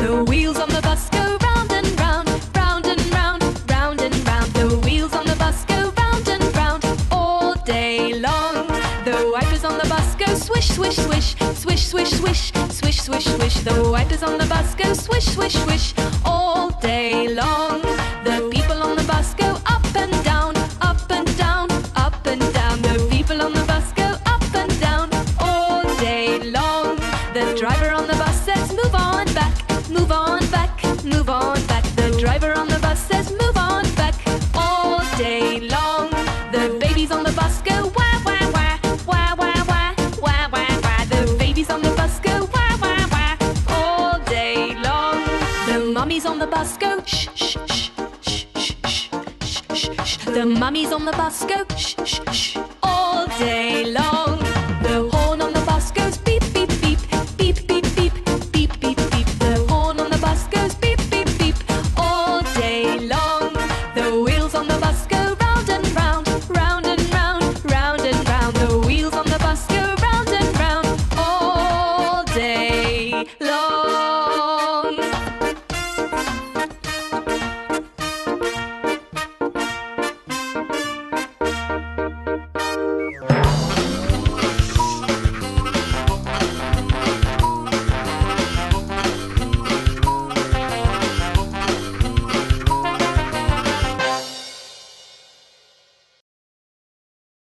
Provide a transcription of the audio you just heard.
The wheels on the bus go round and round, round and round, round and round. The wheels on the bus go round and round all day long. The wipers on the bus go swish, swish, swish, swish, swish, swish, swish, swish, swish. The wipers on the bus go swish, swish, swish all day long. The people on the bus go up and down, up and down, up and down. The people on the bus go up and down all day long. The driver on the bus says move on back, move on back, move on back. The driver on the bus says move on back all day long. The babies on the bus go wah wah wah, wah wah wah, wah wah wah. The babies on the bus go wah wah wah all day long. The mummies on the bus go shh shh shh shh shh shh shh shh. The mummies on the bus go shh shh shh all day long.